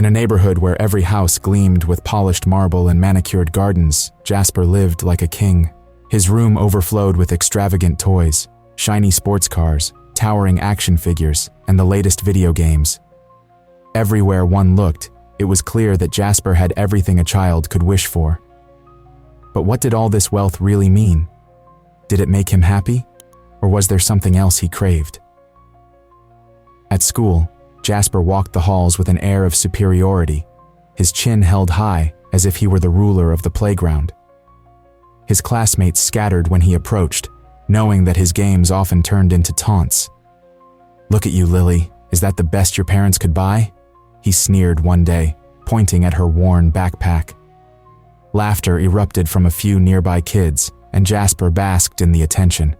In a neighborhood where every house gleamed with polished marble and manicured gardens, Jasper lived like a king. His room overflowed with extravagant toys, shiny sports cars, towering action figures, and the latest video games. Everywhere one looked, it was clear that Jasper had everything a child could wish for. But what did all this wealth really mean? Did it make him happy? Or was there something else he craved? At school, Jasper walked the halls with an air of superiority, his chin held high as if he were the ruler of the playground. His classmates scattered when he approached, knowing that his games often turned into taunts. "Look at you, Lily. Is that the best your parents could buy?" he sneered one day, pointing at her worn backpack. Laughter erupted from a few nearby kids, and Jasper basked in the attention.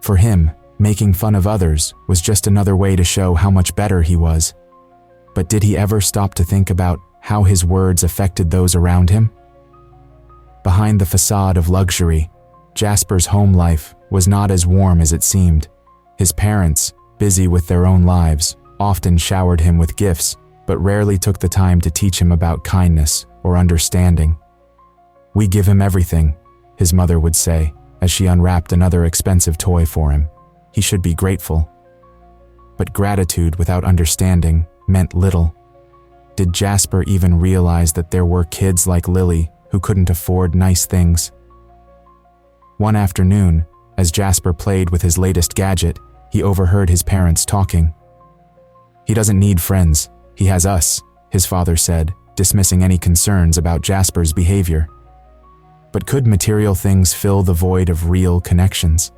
For him, making fun of others was just another way to show how much better he was. But did he ever stop to think about how his words affected those around him? Behind the facade of luxury, Jasper's home life was not as warm as it seemed. His parents, busy with their own lives, often showered him with gifts, but rarely took the time to teach him about kindness or understanding. "We give him everything," his mother would say, as she unwrapped another expensive toy for him. "He should be grateful." But gratitude without understanding meant little. Did Jasper even realize that there were kids like Lily who couldn't afford nice things? One afternoon, as Jasper played with his latest gadget, he overheard his parents talking. "He doesn't need friends, he has us," his father said, dismissing any concerns about Jasper's behavior. But could material things fill the void of real connections?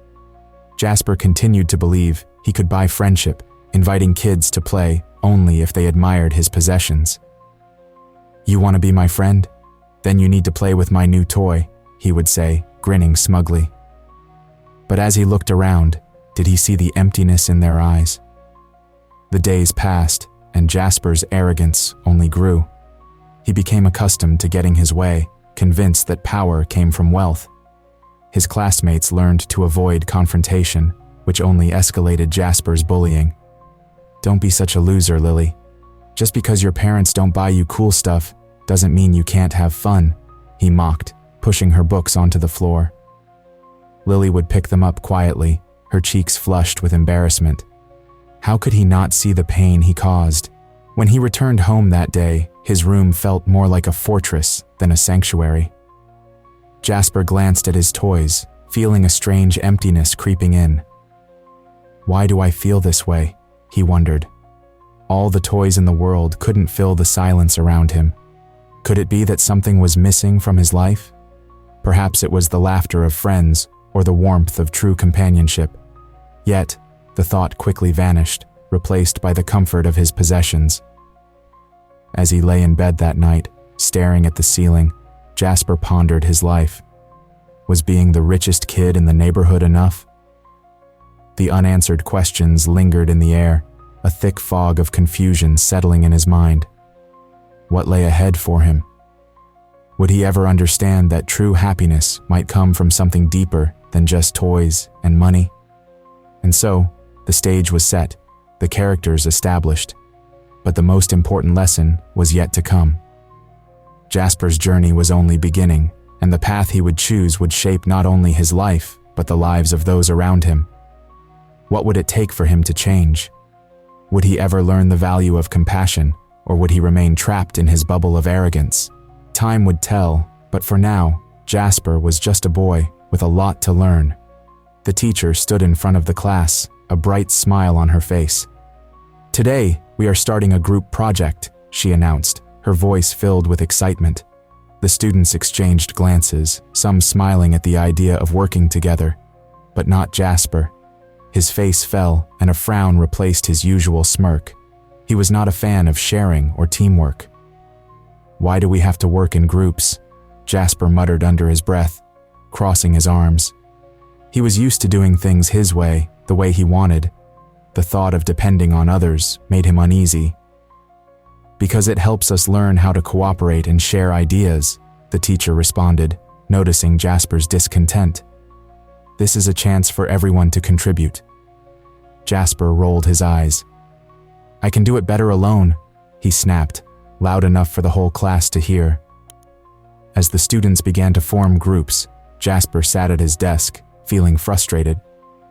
Jasper continued to believe he could buy friendship, inviting kids to play only if they admired his possessions. "You want to be my friend? Then you need to play with my new toy," he would say, grinning smugly. But as he looked around, did he see the emptiness in their eyes? The days passed, and Jasper's arrogance only grew. He became accustomed to getting his way, convinced that power came from wealth. His classmates learned to avoid confrontation, which only escalated Jasper's bullying. "Don't be such a loser, Lily. Just because your parents don't buy you cool stuff doesn't mean you can't have fun," he mocked, pushing her books onto the floor. Lily would pick them up quietly, her cheeks flushed with embarrassment. How could he not see the pain he caused? When he returned home that day, his room felt more like a fortress than a sanctuary. Jasper glanced at his toys, feeling a strange emptiness creeping in. "Why do I feel this way?" he wondered. All the toys in the world couldn't fill the silence around him. Could it be that something was missing from his life? Perhaps it was the laughter of friends or the warmth of true companionship. Yet, the thought quickly vanished, replaced by the comfort of his possessions. As he lay in bed that night, staring at the ceiling, Jasper pondered his life. Was being the richest kid in the neighborhood enough? The unanswered questions lingered in the air, a thick fog of confusion settling in his mind. What lay ahead for him? Would he ever understand that true happiness might come from something deeper than just toys and money? And so, the stage was set, the characters established, but the most important lesson was yet to come. Jasper's journey was only beginning, and the path he would choose would shape not only his life, but the lives of those around him. What would it take for him to change? Would he ever learn the value of compassion, or would he remain trapped in his bubble of arrogance? Time would tell, but for now, Jasper was just a boy with a lot to learn. The teacher stood in front of the class, a bright smile on her face. "Today, we are starting a group project," she announced, her voice filled with excitement. The students exchanged glances, some smiling at the idea of working together, but not Jasper. His face fell, and a frown replaced his usual smirk. He was not a fan of sharing or teamwork. "Why do we have to work in groups?" Jasper muttered under his breath, crossing his arms. He was used to doing things his way, the way he wanted. The thought of depending on others made him uneasy. "Because it helps us learn how to cooperate and share ideas," the teacher responded, noticing Jasper's discontent. "This is a chance for everyone to contribute." Jasper rolled his eyes. "I can do it better alone," he snapped, loud enough for the whole class to hear. As the students began to form groups, Jasper sat at his desk, feeling frustrated.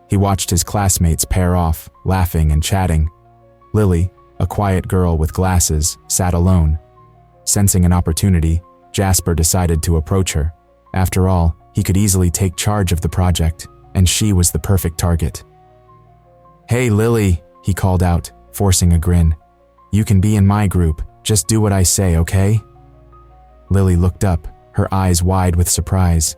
He watched his classmates pair off, laughing and chatting. Lily, a quiet girl with glasses, sat alone. Sensing an opportunity, Jasper decided to approach her. After all, he could easily take charge of the project, and she was the perfect target. "Hey, Lily," he called out, forcing a grin. "You can be in my group. Just do what I say, okay?" Lily looked up, her eyes wide with surprise.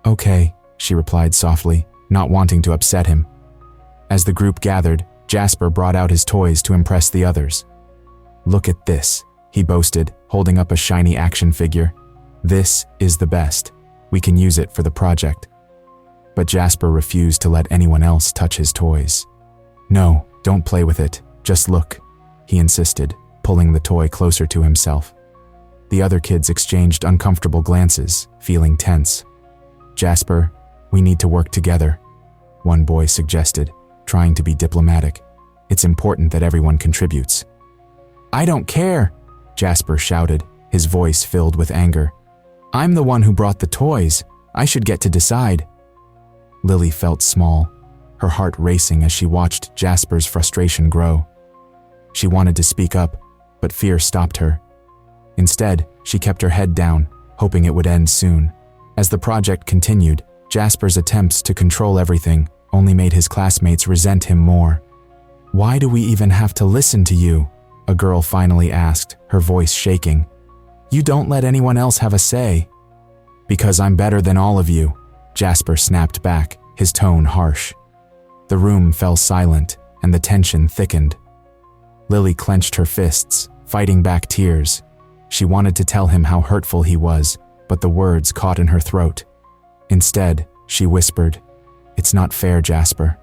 Okay," she replied softly, not wanting to upset him. As the group gathered, Jasper brought out his toys to impress the others. "Look at this," he boasted, holding up a shiny action figure. "This is the best. We can use it for the project." But Jasper refused to let anyone else touch his toys. "No, don't play with it. Just look," he insisted, pulling the toy closer to himself. The other kids exchanged uncomfortable glances, feeling tense. "Jasper, we need to work together," one boy suggested, trying to be diplomatic. "It's important that everyone contributes." "I don't care," Jasper shouted, his voice filled with anger. "I'm the one who brought the toys. I should get to decide." Lily felt small, her heart racing as she watched Jasper's frustration grow. She wanted to speak up, but fear stopped her. Instead, she kept her head down, hoping it would end soon. As the project continued, Jasper's attempts to control everything only made his classmates resent him more. "Why do we even have to listen to you?" a girl finally asked, her voice shaking. "You don't let anyone else have a say." "Because I'm better than all of you," Jasper snapped back, his tone harsh. The room fell silent, and the tension thickened. Lily clenched her fists, fighting back tears. She wanted to tell him how hurtful he was, but the words caught in her throat. Instead, she whispered, "It's not fair, Jasper."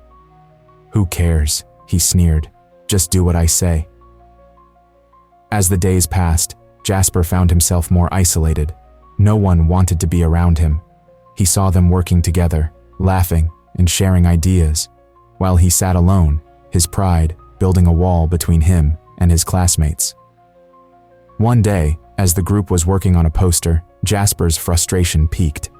"Who cares?" he sneered. "Just do what I say." As the days passed, Jasper found himself more isolated. No one wanted to be around him. He saw them working together, laughing and sharing ideas, while he sat alone, his pride building a wall between him and his classmates. One day, as the group was working on a poster, Jasper's frustration peaked.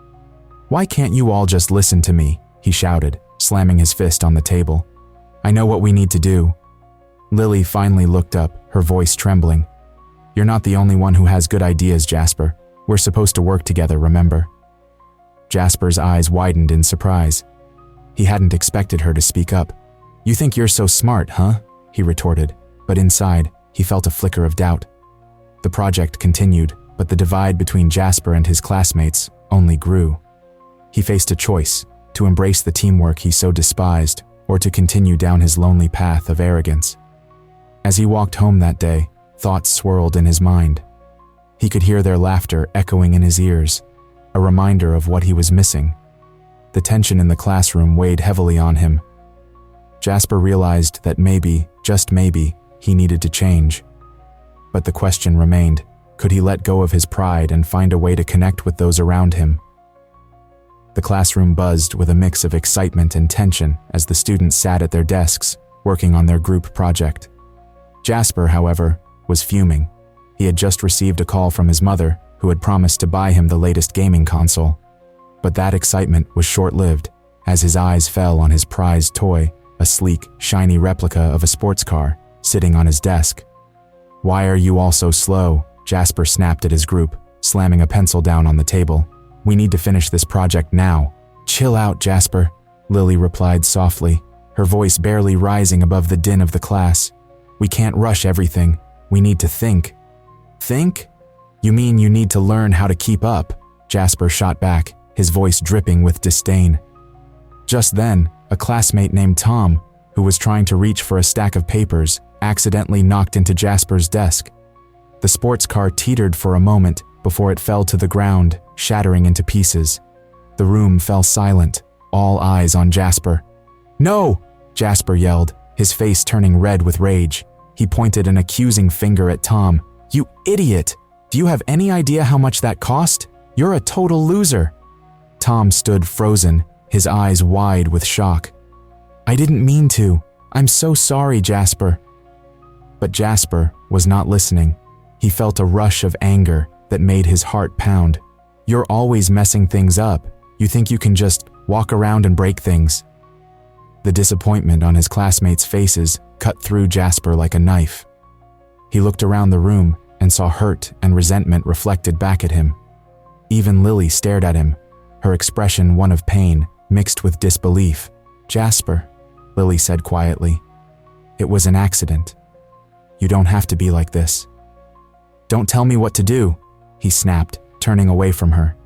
"Why can't you all just listen to me?" he shouted, slamming his fist on the table. "I know what we need to do." Lily finally looked up, her voice trembling. "You're not the only one who has good ideas, Jasper. We're supposed to work together, remember?" Jasper's eyes widened in surprise. He hadn't expected her to speak up. "You think you're so smart, huh?" he retorted, but inside, he felt a flicker of doubt. The project continued, but the divide between Jasper and his classmates only grew. He faced a choice: to embrace the teamwork he so despised, or to continue down his lonely path of arrogance. As he walked home that day, thoughts swirled in his mind. He could hear their laughter echoing in his ears, a reminder of what he was missing. The tension in the classroom weighed heavily on him. Jasper realized that maybe, just maybe, he needed to change. But the question remained, could he let go of his pride and find a way to connect with those around him? The classroom buzzed with a mix of excitement and tension as the students sat at their desks, working on their group project. Jasper, however, was fuming. He had just received a call from his mother, who had promised to buy him the latest gaming console. But that excitement was short-lived, as his eyes fell on his prized toy, a sleek, shiny replica of a sports car, sitting on his desk. "Why are you all so slow?" Jasper snapped at his group, slamming a pencil down on the table. "We need to finish this project now." "Chill out, Jasper," Lily replied softly, her voice barely rising above the din of the class. "We can't rush everything. We need to think." "Think? You mean you need to learn how to keep up?" Jasper shot back, his voice dripping with disdain. Just then, a classmate named Tom, who was trying to reach for a stack of papers, accidentally knocked into Jasper's desk. The sports car teetered for a moment before it fell to the ground, shattering into pieces. The room fell silent, all eyes on Jasper. "No!" Jasper yelled, his face turning red with rage. He pointed an accusing finger at Tom. "You idiot! Do you have any idea how much that cost? You're a total loser!" Tom stood frozen, his eyes wide with shock. "I didn't mean to. I'm so sorry, Jasper." But Jasper was not listening. He felt a rush of anger that made his heart pound. "You're always messing things up. You think you can just walk around and break things." The disappointment on his classmates' faces cut through Jasper like a knife. He looked around the room and saw hurt and resentment reflected back at him. Even Lily stared at him, her expression one of pain mixed with disbelief. "Jasper," Lily said quietly, "it was an accident. You don't have to be like this." "Don't tell me what to do," he snapped, turning away from her.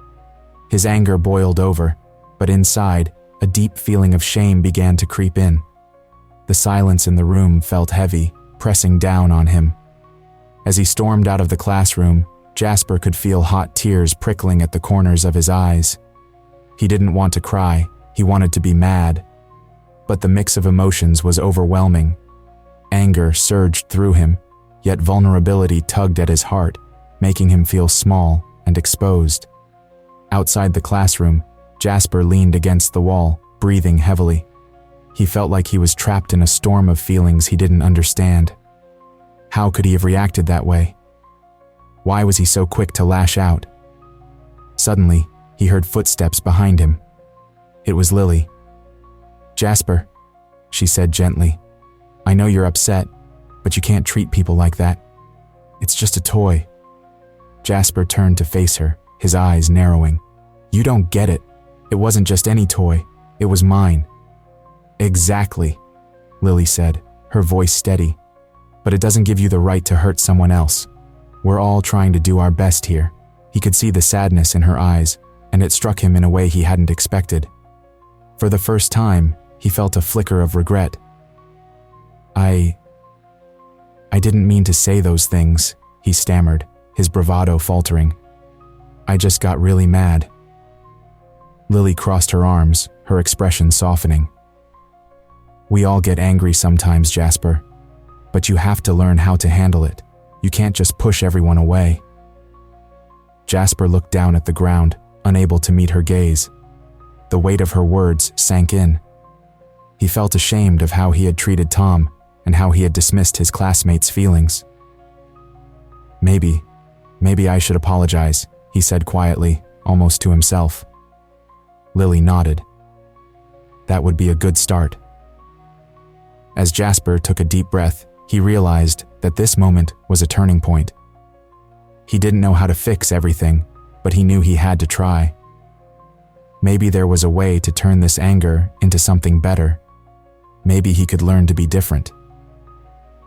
His anger boiled over, but inside, a deep feeling of shame began to creep in. The silence in the room felt heavy, pressing down on him. As he stormed out of the classroom, Jasper could feel hot tears prickling at the corners of his eyes. He didn't want to cry, he wanted to be mad. But the mix of emotions was overwhelming. Anger surged through him, yet vulnerability tugged at his heart, making him feel small and exposed. Outside the classroom, Jasper leaned against the wall, breathing heavily. He felt like he was trapped in a storm of feelings he didn't understand. How could he have reacted that way? Why was he so quick to lash out? Suddenly, he heard footsteps behind him. It was Lily. "Jasper," she said gently, "I know you're upset, but you can't treat people like that. It's just a toy." Jasper turned to face her, his eyes narrowing. "You don't get it. It wasn't just any toy. It was mine." "Exactly," Lily said, her voice steady. "But it doesn't give you the right to hurt someone else. We're all trying to do our best here." He could see the sadness in her eyes, and it struck him in a way he hadn't expected. For the first time, he felt a flicker of regret. I didn't mean to say those things," he stammered, his bravado faltering. "I just got really mad." Lily crossed her arms, her expression softening. "We all get angry sometimes, Jasper, but you have to learn how to handle it. You can't just push everyone away." Jasper looked down at the ground, unable to meet her gaze. The weight of her words sank in. He felt ashamed of how he had treated Tom and how he had dismissed his classmates' feelings. Maybe I should apologize," he said quietly, almost to himself. Lily nodded. "That would be a good start." As Jasper took a deep breath, he realized that this moment was a turning point. He didn't know how to fix everything, but he knew he had to try. Maybe there was a way to turn this anger into something better. Maybe he could learn to be different.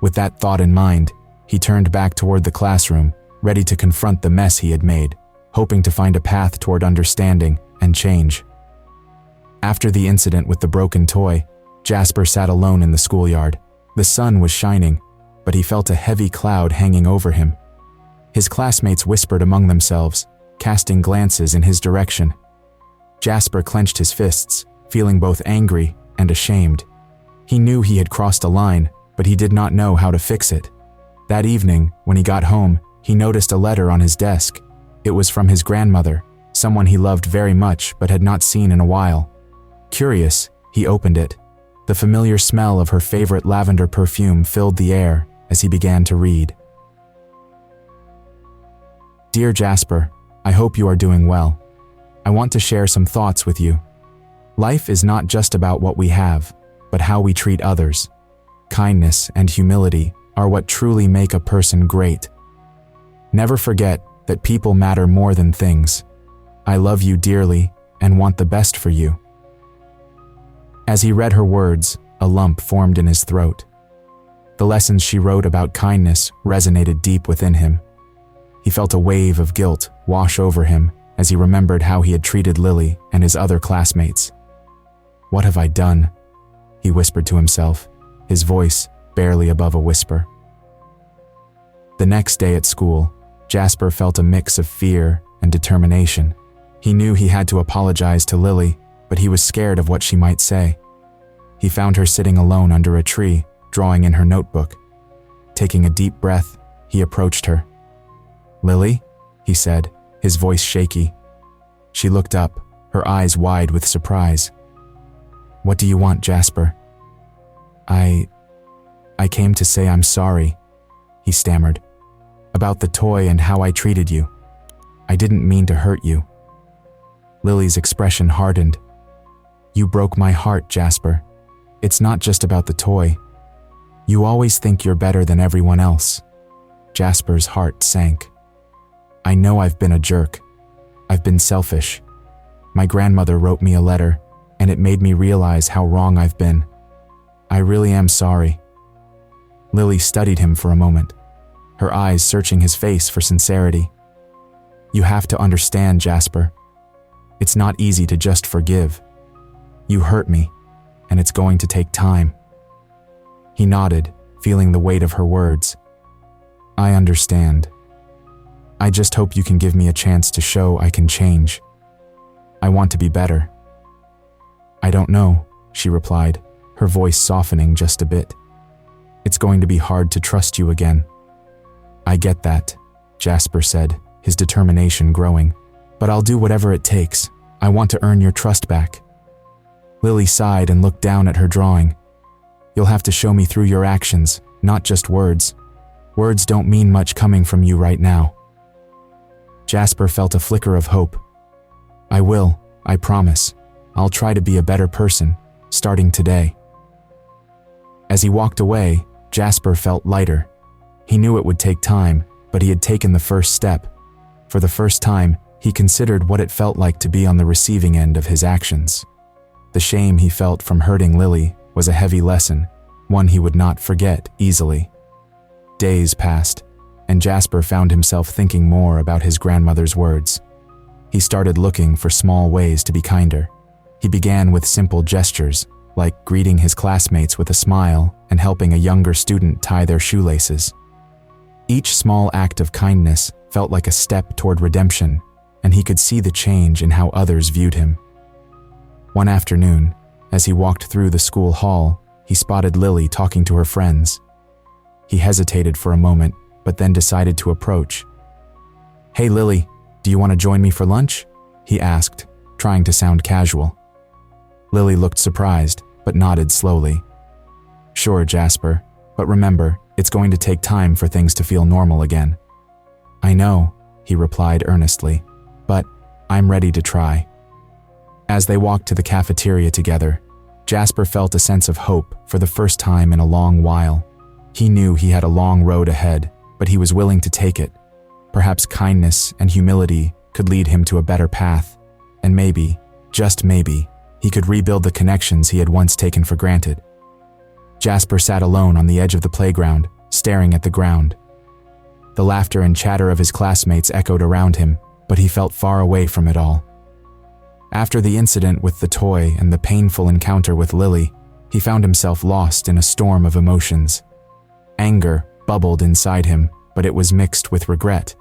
With that thought in mind, he turned back toward the classroom, ready to confront the mess he had made, hoping to find a path toward understanding and change. After the incident with the broken toy, Jasper sat alone in the schoolyard. The sun was shining, but he felt a heavy cloud hanging over him. His classmates whispered among themselves, casting glances in his direction. Jasper clenched his fists, feeling both angry and ashamed. He knew he had crossed a line, but he did not know how to fix it. That evening, when he got home, he noticed a letter on his desk. It was from his grandmother, someone he loved very much but had not seen in a while. Curious, he opened it. The familiar smell of her favorite lavender perfume filled the air as he began to read. "Dear Jasper, I hope you are doing well. I want to share some thoughts with you. Life is not just about what we have, but how we treat others. Kindness and humility are what truly make a person great. Never forget that people matter more than things. I love you dearly and want the best for you." As he read her words, a lump formed in his throat. The lessons she wrote about kindness resonated deep within him. He felt a wave of guilt wash over him as he remembered how he had treated Lily and his other classmates. "What have I done?" he whispered to himself, his voice barely above a whisper. The next day at school, Jasper felt a mix of fear and determination. He knew he had to apologize to Lily, but he was scared of what she might say. He found her sitting alone under a tree, drawing in her notebook. Taking a deep breath, he approached her. "Lily?" he said, his voice shaky. She looked up, her eyes wide with surprise. "What do you want, Jasper?" I came to say I'm sorry," he stammered. "About the toy and how I treated you. I didn't mean to hurt you." Lily's expression hardened. "You broke my heart, Jasper. It's not just about the toy. You always think you're better than everyone else." Jasper's heart sank. "I know I've been a jerk. I've been selfish. My grandmother wrote me a letter, and it made me realize how wrong I've been. I really am sorry." Lily studied him for a moment, her eyes searching his face for sincerity. "You have to understand, Jasper. It's not easy to just forgive. You hurt me, and it's going to take time." He nodded, feeling the weight of her words. "I understand. I just hope you can give me a chance to show I can change. I want to be better." "I don't know," she replied, her voice softening just a bit. "It's going to be hard to trust you again." "I get that," Jasper said, his determination growing. "But I'll do whatever it takes. I want to earn your trust back." Lily sighed and looked down at her drawing. "You'll have to show me through your actions, not just words. Words don't mean much coming from you right now." Jasper felt a flicker of hope. "I will, I promise. I'll try to be a better person, starting today." As he walked away, Jasper felt lighter. He knew it would take time, but he had taken the first step. For the first time, he considered what it felt like to be on the receiving end of his actions. The shame he felt from hurting Lily was a heavy lesson, one he would not forget easily. Days passed, and Jasper found himself thinking more about his grandmother's words. He started looking for small ways to be kinder. He began with simple gestures, like greeting his classmates with a smile and helping a younger student tie their shoelaces. Each small act of kindness felt like a step toward redemption, and he could see the change in how others viewed him. One afternoon, as he walked through the school hall, he spotted Lily talking to her friends. He hesitated for a moment, but then decided to approach. "Hey Lily, do you want to join me for lunch?" he asked, trying to sound casual. Lily looked surprised, but nodded slowly. "Sure, Jasper, but remember, it's going to take time for things to feel normal again." "I know," he replied earnestly, "but I'm ready to try." As they walked to the cafeteria together, Jasper felt a sense of hope for the first time in a long while. He knew he had a long road ahead, but he was willing to take it. Perhaps kindness and humility could lead him to a better path, and maybe, just maybe, he could rebuild the connections he had once taken for granted. Jasper sat alone on the edge of the playground, staring at the ground. The laughter and chatter of his classmates echoed around him, but he felt far away from it all. After the incident with the toy and the painful encounter with Lily, he found himself lost in a storm of emotions. Anger bubbled inside him, but it was mixed with regret.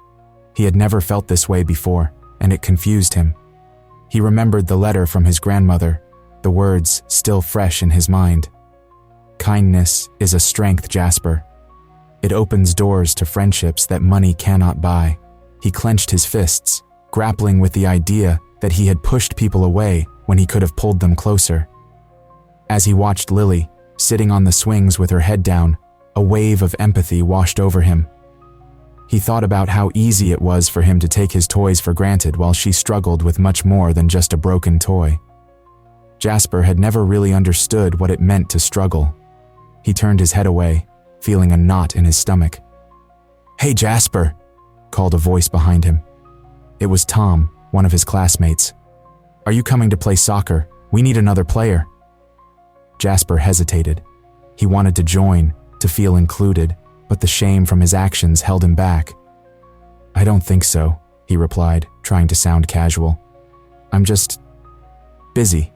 He had never felt this way before, and it confused him. He remembered the letter from his grandmother, the words still fresh in his mind. "Kindness is a strength, Jasper. It opens doors to friendships that money cannot buy." He clenched his fists, grappling with the idea that he had pushed people away when he could have pulled them closer. As he watched Lily, sitting on the swings with her head down, a wave of empathy washed over him. He thought about how easy it was for him to take his toys for granted while she struggled with much more than just a broken toy. Jasper had never really understood what it meant to struggle. He turned his head away, feeling a knot in his stomach. "Hey Jasper," called a voice behind him. It was Tom, one of his classmates. "Are you coming to play soccer? We need another player." Jasper hesitated. He wanted to join, to feel included, but the shame from his actions held him back. "I don't think so," he replied, trying to sound casual. "I'm just busy."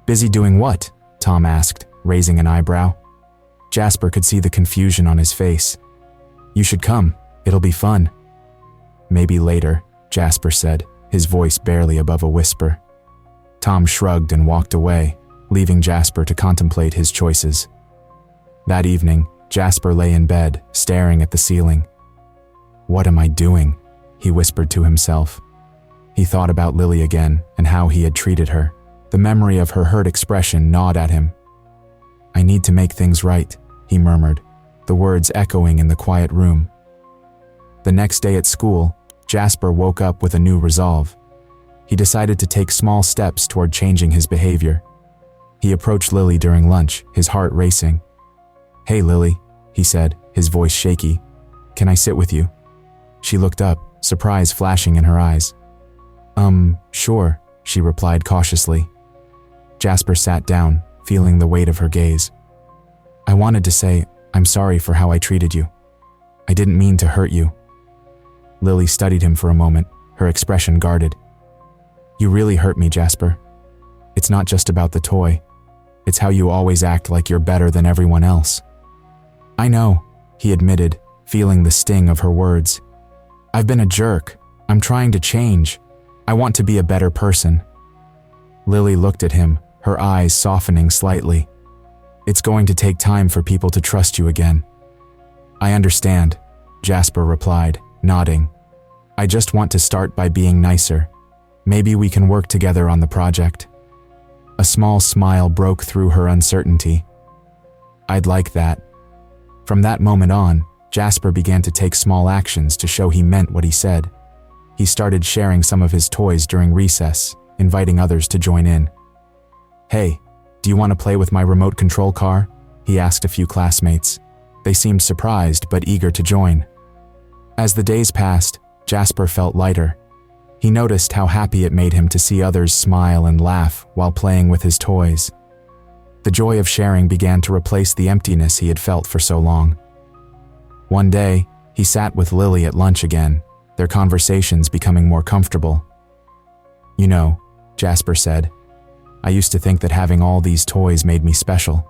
"Busy doing what?" Tom asked, raising an eyebrow. Jasper could see the confusion on his face. "You should come. It'll be fun." "Maybe later," Jasper said, his voice barely above a whisper. Tom shrugged and walked away, leaving Jasper to contemplate his choices. That evening, Jasper lay in bed, staring at the ceiling. "What am I doing?" he whispered to himself. He thought about Lily again and how he had treated her. The memory of her hurt expression gnawed at him. "I need to make things right," he murmured, the words echoing in the quiet room. The next day at school, Jasper woke up with a new resolve. He decided to take small steps toward changing his behavior. He approached Lily during lunch, his heart racing. "Hey, Lily," he said, his voice shaky. "Can I sit with you?" She looked up, surprise flashing in her eyes. Sure," she replied cautiously. Jasper sat down, feeling the weight of her gaze. "I wanted to say, I'm sorry for how I treated you. I didn't mean to hurt you." Lily studied him for a moment, her expression guarded. "You really hurt me, Jasper. It's not just about the toy. It's how you always act like you're better than everyone else." "I know," he admitted, feeling the sting of her words. "I've been a jerk. I'm trying to change. I want to be a better person." Lily looked at him, her eyes softening slightly. "It's going to take time for people to trust you again." "I understand," Jasper replied, nodding. "I just want to start by being nicer. Maybe we can work together on the project." A small smile broke through her uncertainty. "I'd like that." From that moment on, Jasper began to take small actions to show he meant what he said. He started sharing some of his toys during recess, inviting others to join in. "Hey, do you want to play with my remote control car?" he asked a few classmates. They seemed surprised but eager to join. As the days passed, Jasper felt lighter. He noticed how happy it made him to see others smile and laugh while playing with his toys. The joy of sharing began to replace the emptiness he had felt for so long. One day, he sat with Lily at lunch again, their conversations becoming more comfortable. "You know," Jasper said, "I used to think that having all these toys made me special.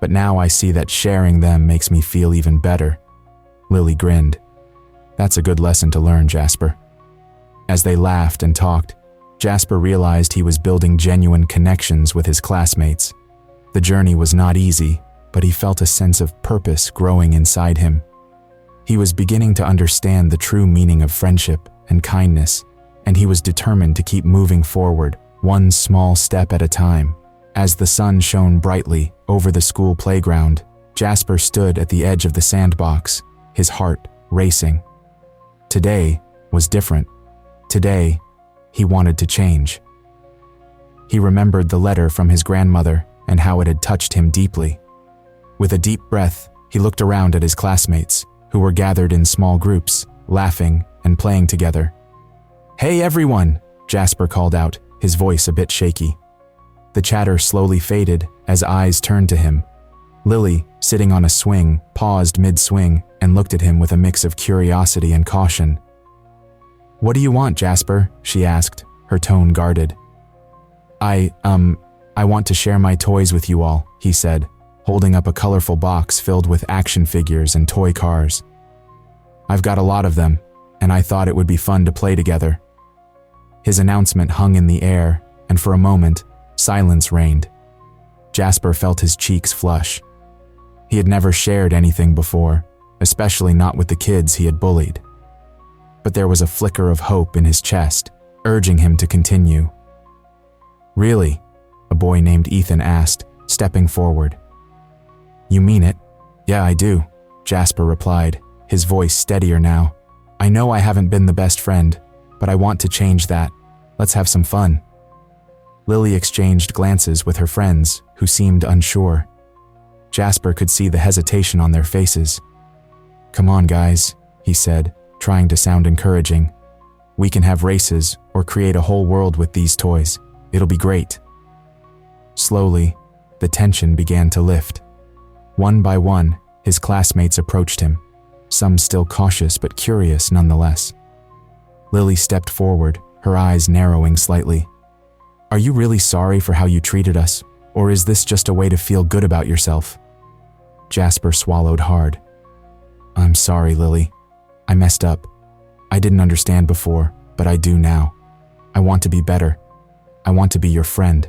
But now I see that sharing them makes me feel even better." Lily grinned. "That's a good lesson to learn, Jasper." As they laughed and talked, Jasper realized he was building genuine connections with his classmates. The journey was not easy, but he felt a sense of purpose growing inside him. He was beginning to understand the true meaning of friendship and kindness, and he was determined to keep moving forward, one small step at a time. As the sun shone brightly over the school playground, Jasper stood at the edge of the sandbox, his heart racing. Today was different. Today, he wanted to change. He remembered the letter from his grandmother and how it had touched him deeply. With a deep breath, he looked around at his classmates, who were gathered in small groups, laughing and playing together. "Hey everyone!" Jasper called out, his voice a bit shaky. The chatter slowly faded as eyes turned to him. Lily, sitting on a swing, paused mid-swing and looked at him with a mix of curiosity and caution. "What do you want, Jasper?" she asked, her tone guarded. I want to share my toys with you all," he said, holding up a colorful box filled with action figures and toy cars. "I've got a lot of them, and I thought it would be fun to play together." His announcement hung in the air, and for a moment, silence reigned. Jasper felt his cheeks flush. He had never shared anything before, especially not with the kids he had bullied. But there was a flicker of hope in his chest, urging him to continue. "Really?" a boy named Ethan asked, stepping forward. "You mean it?" "Yeah, I do," Jasper replied, his voice steadier now. "I know I haven't been the best friend, but I want to change that. Let's have some fun." Lily exchanged glances with her friends, who seemed unsure. Jasper could see the hesitation on their faces. "Come on, guys," he said, trying to sound encouraging. "We can have races or create a whole world with these toys. It'll be great." Slowly, the tension began to lift. One by one, his classmates approached him, some still cautious but curious nonetheless. Lily stepped forward, her eyes narrowing slightly. "Are you really sorry for how you treated us, or is this just a way to feel good about yourself?" Jasper swallowed hard. "I'm sorry, Lily. I messed up. I didn't understand before, but I do now. I want to be better. I want to be your friend."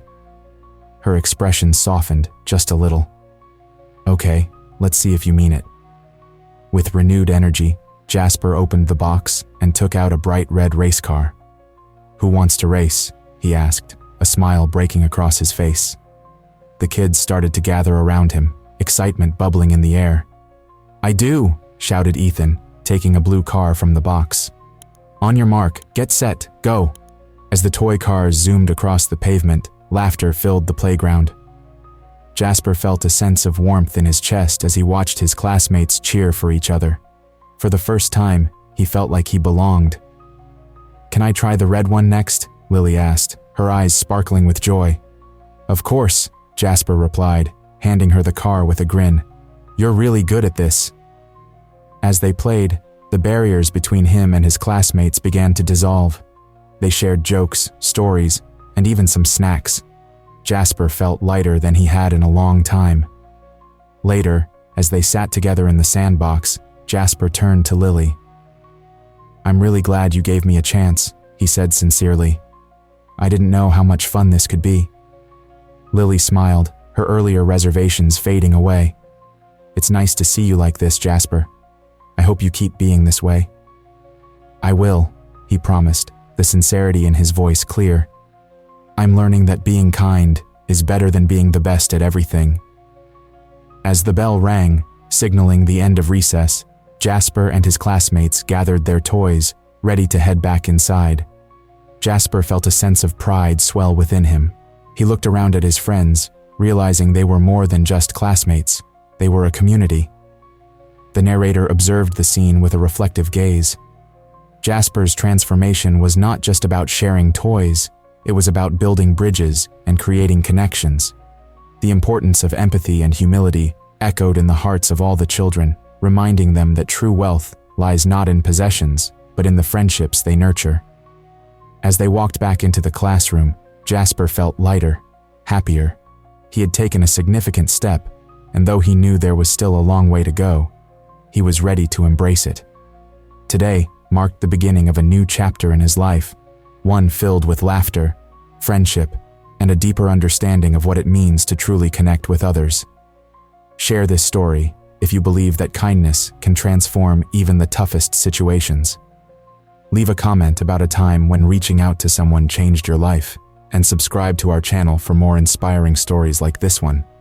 Her expression softened just a little. "Okay, let's see if you mean it." With renewed energy, Jasper opened the box and took out a bright red race car. "Who wants to race?" he asked, a smile breaking across his face. The kids started to gather around him, excitement bubbling in the air. "I do," shouted Ethan, taking a blue car from the box. "On your mark, get set, go." As the toy cars zoomed across the pavement, laughter filled the playground. Jasper felt a sense of warmth in his chest as he watched his classmates cheer for each other. For the first time, he felt like he belonged. "Can I try the red one next?" Lily asked, her eyes sparkling with joy. "Of course," Jasper replied, handing her the car with a grin. "You're really good at this." As they played, the barriers between him and his classmates began to dissolve. They shared jokes, stories, and even some snacks. Jasper felt lighter than he had in a long time. Later, as they sat together in the sandbox, Jasper turned to Lily. "I'm really glad you gave me a chance," he said sincerely. "I didn't know how much fun this could be." Lily smiled, her earlier reservations fading away. "It's nice to see you like this, Jasper. I hope you keep being this way." "I will," he promised, the sincerity in his voice clear. "I'm learning that being kind is better than being the best at everything." As the bell rang, signaling the end of recess, Jasper and his classmates gathered their toys, ready to head back inside. Jasper felt a sense of pride swell within him. He looked around at his friends, realizing they were more than just classmates. They were a community. The narrator observed the scene with a reflective gaze. Jasper's transformation was not just about sharing toys, it was about building bridges and creating connections. The importance of empathy and humility echoed in the hearts of all the children, reminding them that true wealth lies not in possessions, but in the friendships they nurture. As they walked back into the classroom, Jasper felt lighter, happier. He had taken a significant step, and though he knew there was still a long way to go, he was ready to embrace it. Today marked the beginning of a new chapter in his life, one filled with laughter, friendship, and a deeper understanding of what it means to truly connect with others. Share this story if you believe that kindness can transform even the toughest situations. Leave a comment about a time when reaching out to someone changed your life, and subscribe to our channel for more inspiring stories like this one.